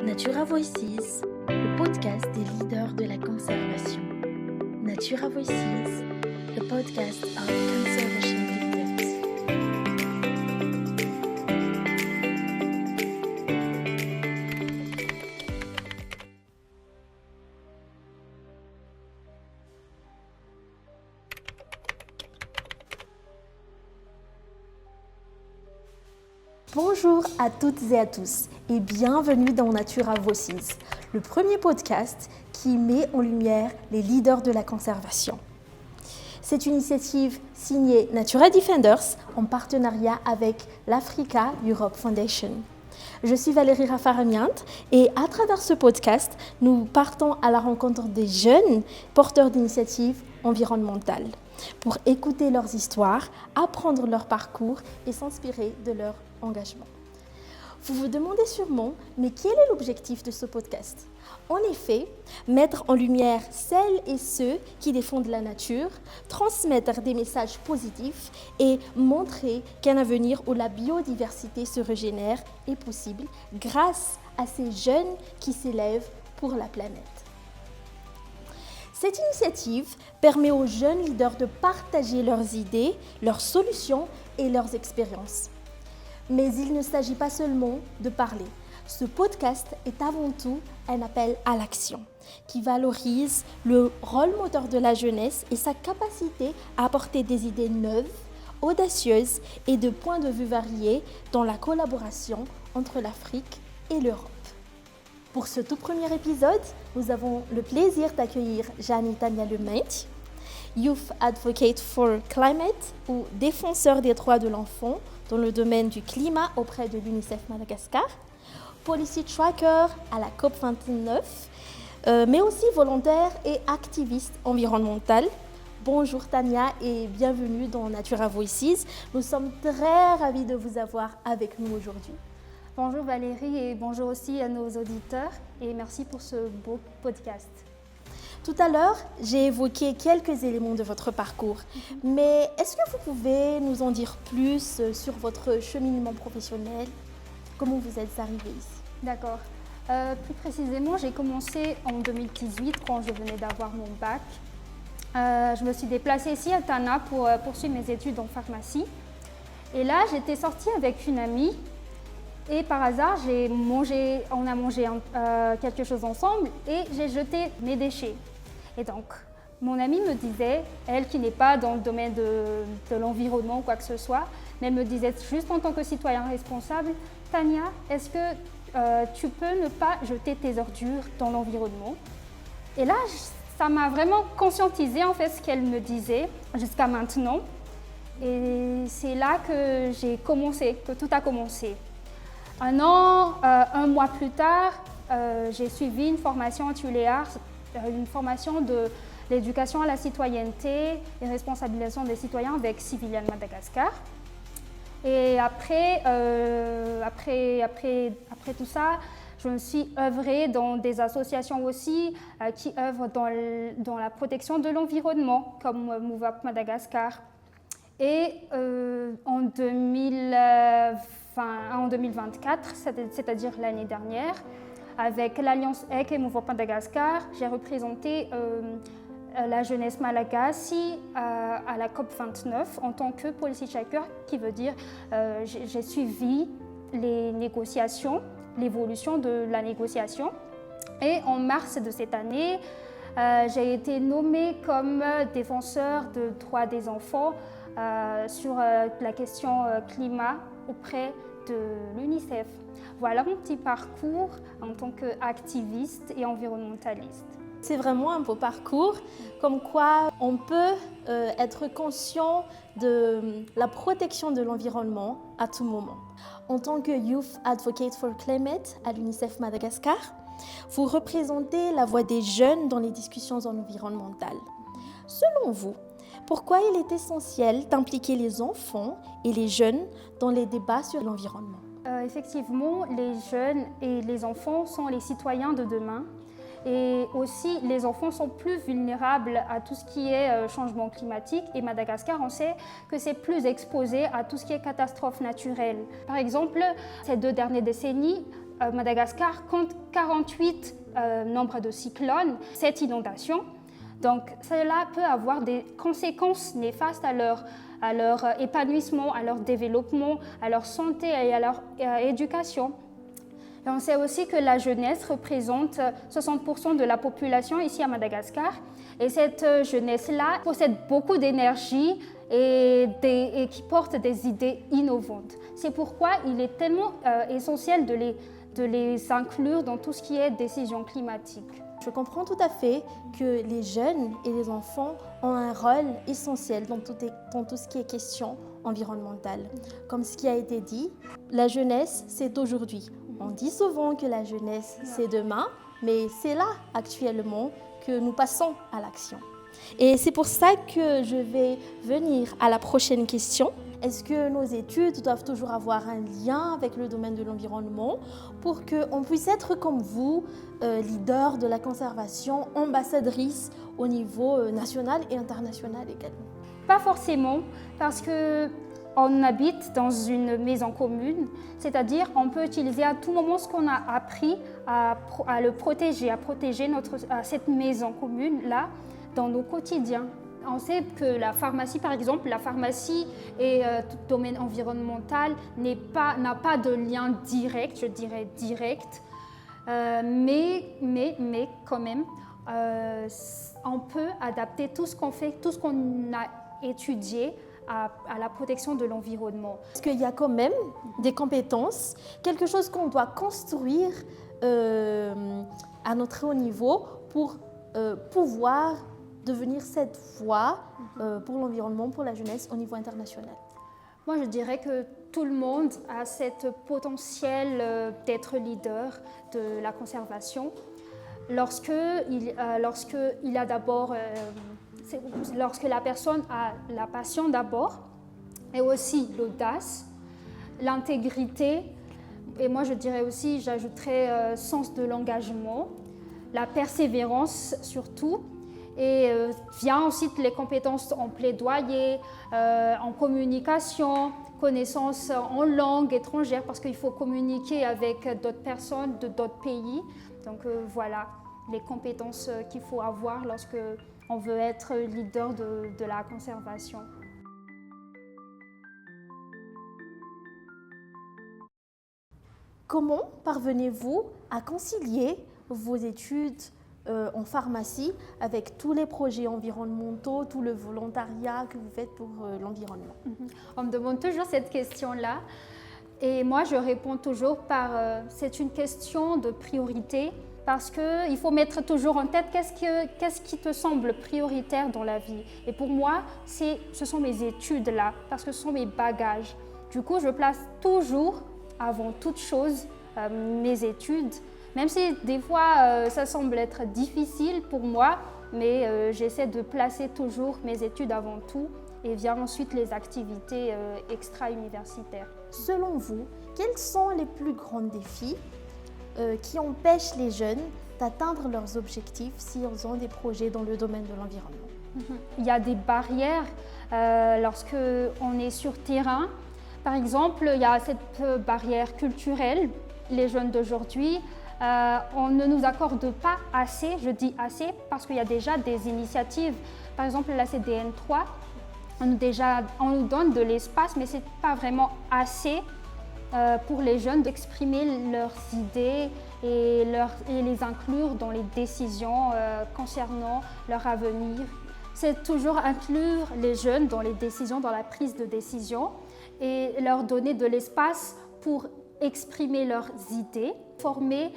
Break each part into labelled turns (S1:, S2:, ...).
S1: Natura Voices, le podcast des leaders de la conservation. Natura Voices, the podcast of conservation leaders.
S2: Bonjour à toutes et à tous et bienvenue dans Natura Voices, le premier podcast qui met en lumière les leaders de la conservation. C'est une initiative signée Natura Defenders en partenariat avec l'Africa Europe Foundation. Je suis Valérie Raffaramian et à travers ce podcast, nous partons à la rencontre des jeunes porteurs d'initiatives environnementales pour écouter leurs histoires, apprendre leur parcours et s'inspirer de leur engagement. Vous vous demandez sûrement, mais quel est l'objectif de ce podcast ? En effet, mettre en lumière celles et ceux qui défendent la nature, transmettre des messages positifs et montrer qu'un avenir où la biodiversité se régénère est possible grâce à ces jeunes qui s'élèvent pour la planète. Cette initiative permet aux jeunes leaders de partager leurs idées, leurs solutions et leurs expériences. Mais il ne s'agit pas seulement de parler. Ce podcast est avant tout un appel à l'action qui valorise le rôle moteur de la jeunesse et sa capacité à apporter des idées neuves, audacieuses et de points de vue variés dans la collaboration entre l'Afrique et l'Europe. Pour ce tout premier épisode, nous avons le plaisir d'accueillir Jeanne Tania Lemaitre, Youth Advocate for Climate ou défenseur des droits de l'enfant dans le domaine du climat auprès de l'UNICEF Madagascar, Policy Tracker à la COP29, mais aussi volontaire et activiste environnementale. Bonjour Tania et bienvenue dans Natura Voices. Nous sommes très ravis de vous avoir avec nous aujourd'hui.
S3: Bonjour Valérie et bonjour aussi à nos auditeurs et merci pour ce beau podcast.
S2: Tout à l'heure, j'ai évoqué quelques éléments de votre parcours, mais est-ce que vous pouvez nous en dire plus sur votre cheminement professionnel ? Comment vous êtes arrivée ici ?
S3: D'accord. Plus précisément, j'ai commencé en 2018 quand je venais d'avoir mon bac. Je me suis déplacée ici à Tana pour poursuivre mes études en pharmacie. Et là, j'étais sortie avec une amie et par hasard, on a mangé quelque chose ensemble et j'ai jeté mes déchets. Et donc, mon amie me disait, elle qui n'est pas dans le domaine de l'environnement ou quoi que ce soit, mais elle me disait juste en tant que citoyen responsable, Tania, est-ce que tu peux ne pas jeter tes ordures dans l'environnement ? Et là, ça m'a vraiment conscientisé en fait ce qu'elle me disait jusqu'à maintenant. Et c'est là que tout a commencé. Un mois plus tard, j'ai suivi une formation à Tuléar, une formation de l'éducation à la citoyenneté et responsabilisation des citoyens avec Civilian Madagascar. Et après tout ça, je me suis œuvrée dans des associations aussi qui œuvrent dans la protection de l'environnement, comme Move Up Madagascar. Et en 2024, c'est-à-dire l'année dernière, avec l'Alliance EC et Move Up Madagascar, j'ai représenté la jeunesse malagasy à la COP29 en tant que policy tracker, qui veut dire j'ai suivi les négociations, l'évolution de la négociation. Et en mars de cette année, j'ai été nommée comme défenseur de droits des enfants sur la question climat auprès de l'UNICEF. Voilà mon petit parcours en tant qu'activiste et environnementaliste.
S2: C'est vraiment un beau parcours, comme quoi on peut être conscient de la protection de l'environnement à tout moment. En tant que Youth Advocate for Climate à l'UNICEF Madagascar, vous représentez la voix des jeunes dans les discussions environnementales. Selon vous, pourquoi il est essentiel d'impliquer les enfants et les jeunes dans les débats sur l'environnement ?
S3: Effectivement, les jeunes et les enfants sont les citoyens de demain. Et aussi, les enfants sont plus vulnérables à tout ce qui est changement climatique. Et Madagascar, on sait que c'est plus exposé à tout ce qui est catastrophe naturelle. Par exemple, ces 2 dernières décennies, Madagascar compte 48 nombres de cyclones, 7 inondations. Donc cela peut avoir des conséquences néfastes à leur épanouissement, à leur développement, à leur santé et à leur éducation. Et on sait aussi que la jeunesse représente 60% de la population ici à Madagascar. Et cette jeunesse-là possède beaucoup d'énergie et qui porte des idées innovantes. C'est pourquoi il est tellement essentiel de les inclure dans tout ce qui est décision climatique.
S2: Je comprends tout à fait que les jeunes et les enfants ont un rôle essentiel dans tout ce qui est question environnementale. Comme ce qui a été dit, la jeunesse, c'est aujourd'hui. On dit souvent que la jeunesse, c'est demain, mais c'est là actuellement que nous passons à l'action. Et c'est pour ça que je vais venir à la prochaine question. Est-ce que nos études doivent toujours avoir un lien avec le domaine de l'environnement pour qu'on puisse être comme vous, leader de la conservation, ambassadrice au niveau national et international également?
S3: Pas forcément, parce qu'on habite dans une maison commune, c'est-à-dire on peut utiliser à tout moment ce qu'on a appris à le protéger, à protéger cette maison commune-là dans nos quotidiens. On sait que la pharmacie, par exemple, la pharmacie et tout domaine environnemental n'a pas de lien direct, je dirais direct, mais quand même, on peut adapter tout ce qu'on fait, tout ce qu'on a étudié à la protection de l'environnement.
S2: Parce qu'il y a quand même des compétences, quelque chose qu'on doit construire à notre haut niveau pour pouvoir devenir cette voix pour l'environnement, pour la jeunesse au niveau international.
S3: Moi, je dirais que tout le monde a cette potentiel d'être leader de la conservation lorsque la personne a la passion d'abord, et aussi l'audace, l'intégrité, et moi je dirais aussi, j'ajouterais sens de l'engagement, la persévérance surtout, et vient ensuite les compétences en plaidoyer, en communication, connaissances en langue étrangère, parce qu'il faut communiquer avec d'autres personnes de d'autres pays. Donc voilà les compétences qu'il faut avoir lorsque on veut être leader de la conservation.
S2: Comment parvenez-vous à concilier vos études en pharmacie avec tous les projets environnementaux, tout le volontariat que vous faites pour l'environnement?
S3: On me demande toujours cette question-là et moi je réponds toujours par c'est une question de priorité, parce qu'il faut mettre toujours en tête qu'est-ce qui te semble prioritaire dans la vie. Et pour moi, ce sont mes études là, parce que ce sont mes bagages. Du coup, je place toujours avant toute chose mes études, même si des fois ça semble être difficile pour moi, mais j'essaie de placer toujours mes études avant tout et vient ensuite les activités extra-universitaires.
S2: Selon vous, quels sont les plus grands défis qui empêchent les jeunes d'atteindre leurs objectifs s'ils ont des projets dans le domaine de l'environnement?
S3: Il y a des barrières lorsque on est sur terrain. Par exemple, il y a cette barrière culturelle. Les jeunes d'aujourd'hui, on ne nous accorde pas assez, je dis assez, parce qu'il y a déjà des initiatives. Par exemple, la CDN3, on nous donne de l'espace, mais ce n'est pas vraiment assez pour les jeunes d'exprimer leurs idées et les inclure dans les décisions concernant leur avenir. C'est toujours inclure les jeunes dans les décisions, dans la prise de décision et leur donner de l'espace pour exprimer leurs idées, former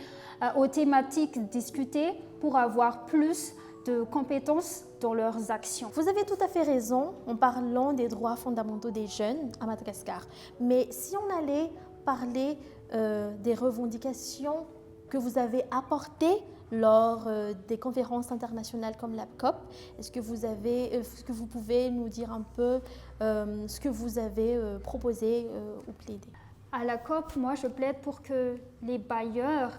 S3: aux thématiques discutées pour avoir plus de compétences dans leurs actions.
S2: Vous avez tout à fait raison en parlant des droits fondamentaux des jeunes à Madagascar. Mais si on allait parler des revendications que vous avez apportées lors des conférences internationales comme la COP, est-ce que vous pouvez nous dire un peu ce que vous avez proposé ou plaidé?
S3: À la COP, moi je plaide pour que les bailleurs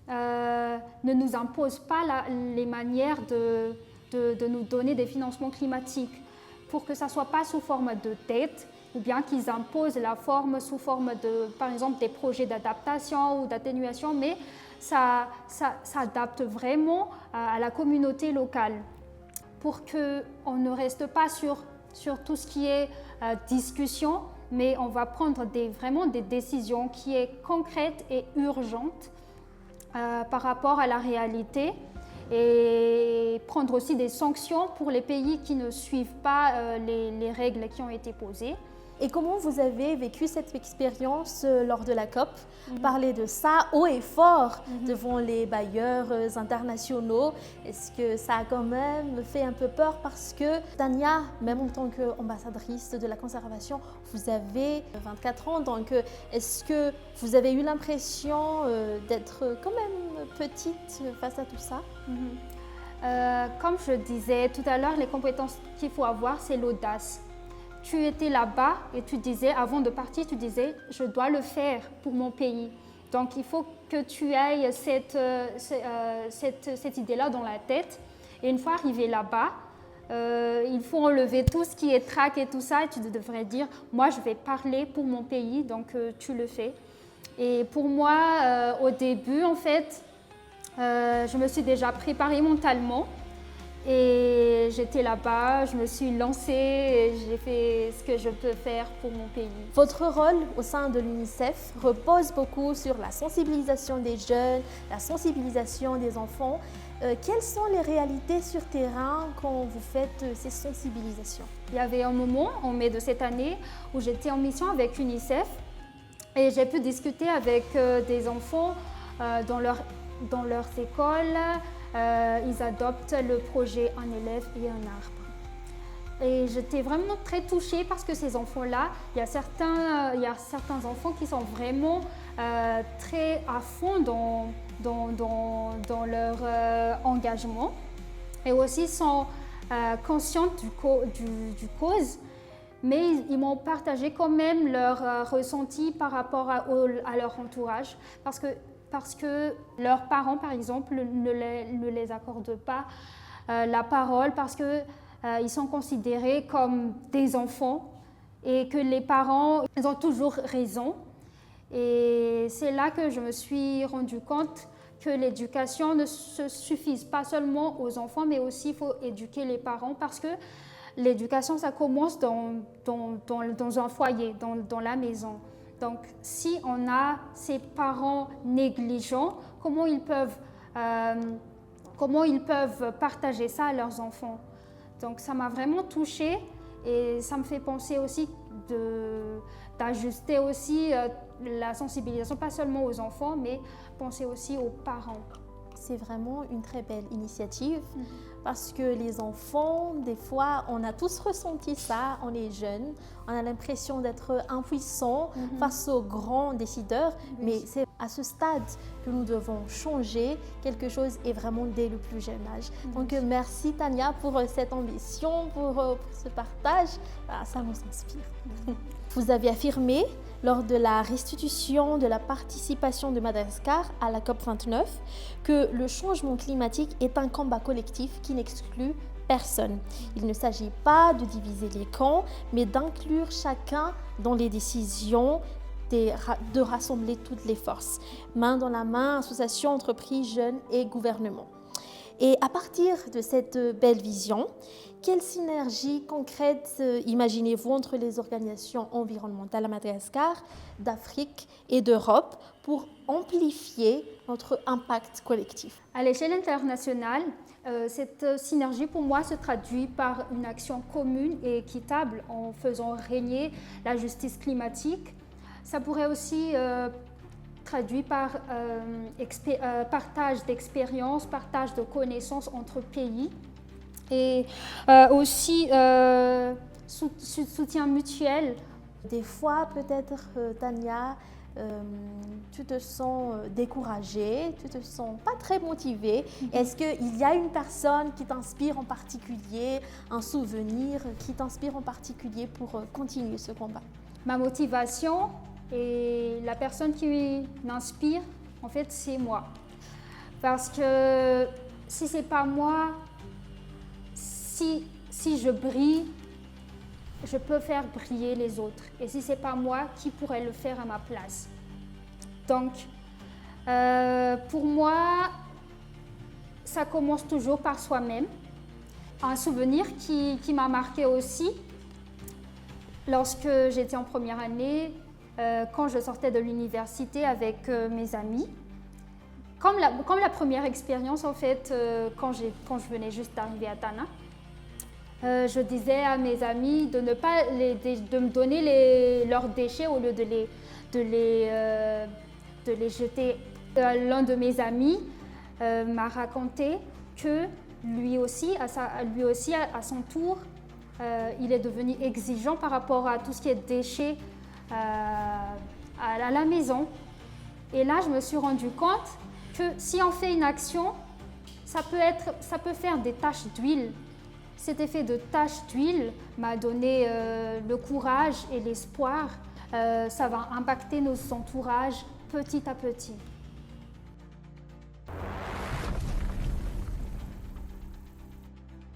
S3: ne nous imposent pas les manières de nous donner des financements climatiques, pour que ça ne soit pas sous forme de dette, ou bien qu'ils imposent la forme sous forme de, par exemple, des projets d'adaptation ou d'atténuation, mais ça s'adapte vraiment à la communauté locale pour qu'on ne reste pas sur tout ce qui est discussion, mais on va prendre vraiment des décisions qui sont concrètes et urgentes par rapport à la réalité et prendre aussi des sanctions pour les pays qui ne suivent pas les règles qui ont été posées.
S2: Et comment vous avez vécu cette expérience lors de la COP? Parler de ça haut et fort devant les bailleurs internationaux. Est-ce que ça a quand même fait un peu peur? Parce que Tania, même en tant qu'ambassadrice de la conservation, vous avez 24 ans. Donc, est-ce que vous avez eu l'impression d'être quand même petite face à tout ça?
S3: Comme je disais tout à l'heure, les compétences qu'il faut avoir, c'est l'audace. Tu étais là-bas et tu disais, avant de partir, tu disais, je dois le faire pour mon pays. Donc, il faut que tu aies cette idée-là dans la tête. Et une fois arrivé là-bas, il faut enlever tout ce qui est trac et tout ça. Et tu devrais dire, moi, je vais parler pour mon pays. Donc, tu le fais. Et pour moi, au début, en fait, je me suis déjà préparée mentalement. Et j'étais là-bas, je me suis lancée et j'ai fait ce que je peux faire pour mon pays.
S2: Votre rôle au sein de l'UNICEF repose beaucoup sur la sensibilisation des jeunes, la sensibilisation des enfants. Quelles sont les réalités sur terrain quand vous faites ces sensibilisations?
S3: Il y avait un moment, en mai de cette année, où j'étais en mission avec l'UNICEF et j'ai pu discuter avec des enfants dans leurs écoles. Ils adoptent le projet Un élève et un arbre. Et j'étais vraiment très touchée parce que ces enfants-là, il y a certains enfants qui sont vraiment très à fond dans leur engagement et aussi sont conscients du cause, mais ils m'ont partagé quand même leur ressenti par rapport à leur entourage parce que leurs parents, par exemple, ne les accordent pas la parole parce qu'ils sont considérés comme des enfants et que les parents ils ont toujours raison. Et c'est là que je me suis rendu compte que l'éducation ne se suffit pas seulement aux enfants, mais aussi il faut éduquer les parents parce que l'éducation, ça commence dans un foyer, dans la maison. Donc, si on a ces parents négligents, comment ils peuvent partager ça à leurs enfants? Donc, ça m'a vraiment touchée et ça me fait penser aussi d'ajuster aussi la sensibilisation, pas seulement aux enfants, mais penser aussi aux parents.
S2: C'est vraiment une très belle initiative parce que les enfants, des fois, on a tous ressenti ça, on est jeunes, on a l'impression d'être impuissants face aux grands décideurs, mais c'est à ce stade que nous devons changer quelque chose et vraiment dès le plus jeune âge. Donc merci Tania pour cette ambition, pour ce partage, ça nous inspire. Vous avez affirmé lors de la restitution de la participation de Madagascar à la COP29 que le changement climatique est un combat collectif qui n'exclut personne. Il ne s'agit pas de diviser les camps, mais d'inclure chacun dans les décisions, de rassembler toutes les forces, main dans la main, associations, entreprises, jeunes et gouvernements. Et à partir de cette belle vision, quelle synergie concrète imaginez-vous entre les organisations environnementales à Madagascar, d'Afrique et d'Europe pour amplifier notre impact collectif?
S3: À l'échelle internationale, cette synergie pour moi se traduit par une action commune et équitable en faisant régner la justice climatique. Ça pourrait aussi traduit par partage d'expériences, partage de connaissances entre pays et aussi soutien mutuel.
S2: Des fois, peut-être, Tania, tu te sens découragée, tu te sens pas très motivée. Est-ce qu'il y a une personne qui t'inspire en particulier, un souvenir qui t'inspire en particulier pour continuer ce combat?
S3: Ma motivation et la personne qui m'inspire, en fait, c'est moi. Parce que si c'est pas moi, si je brille, je peux faire briller les autres. Et si ce n'est pas moi, qui pourrait le faire à ma place? Donc, pour moi, ça commence toujours par soi-même. Un souvenir qui m'a marqué aussi, lorsque j'étais en première année, quand je sortais de l'université avec mes amis. Comme la première expérience, en fait, quand je venais juste d'arriver à Tana, je disais à mes amis de me donner leurs déchets au lieu de les jeter. L'un de mes amis m'a raconté que lui aussi, à son tour, il est devenu exigeant par rapport à tout ce qui est déchets à la maison. Et là, je me suis rendu compte que si on fait une action, ça peut faire des taches d'huile. Cet effet de taches d'huile m'a donné le courage et l'espoir. Ça va impacter nos entourages petit à petit.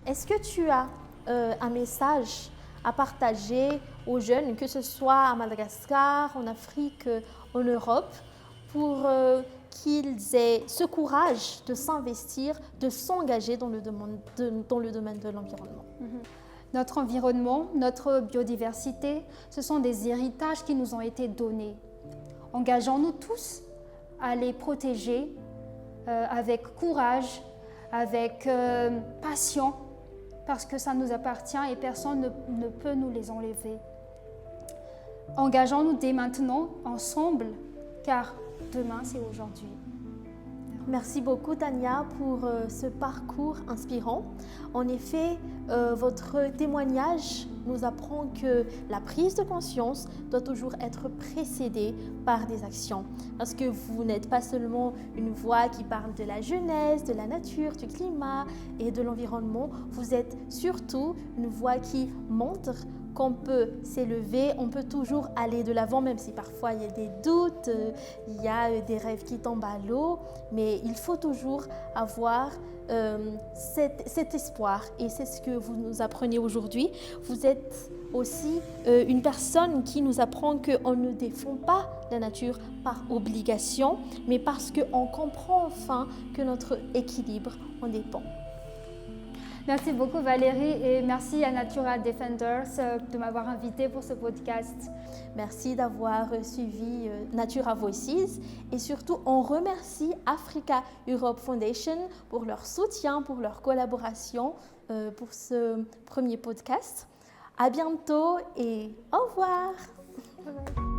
S2: Est-ce que tu as un message à partager aux jeunes, que ce soit à Madagascar, en Afrique, en Europe, pour qu'ils aient ce courage de s'investir, de s'engager dans le domaine de l'environnement?
S3: Notre environnement, notre biodiversité, ce sont des héritages qui nous ont été donnés. Engageons-nous tous à les protéger avec courage, avec passion, parce que ça nous appartient et personne ne peut nous les enlever. Engageons-nous dès maintenant, ensemble, car demain, c'est aujourd'hui.
S2: Merci beaucoup, Tania, pour ce parcours inspirant. En effet, votre témoignage nous apprend que la prise de conscience doit toujours être précédée par des actions. Parce que vous n'êtes pas seulement une voix qui parle de la jeunesse, de la nature, du climat et de l'environnement, vous êtes surtout une voix qui montre qu'on peut s'élever, on peut toujours aller de l'avant, même si parfois il y a des doutes, il y a des rêves qui tombent à l'eau, mais il faut toujours avoir cet espoir, et c'est ce que vous nous apprenez aujourd'hui. Vous êtes aussi une personne qui nous apprend qu'on ne défend pas la nature par obligation, mais parce qu'on comprend enfin que notre équilibre en dépend.
S3: Merci beaucoup Valérie et merci à Natural Defenders de m'avoir invitée pour ce podcast.
S2: Merci d'avoir suivi Natura Voices et surtout on remercie Africa Europe Foundation pour leur soutien, pour leur collaboration pour ce premier podcast. À bientôt et au revoir.
S3: Bye bye.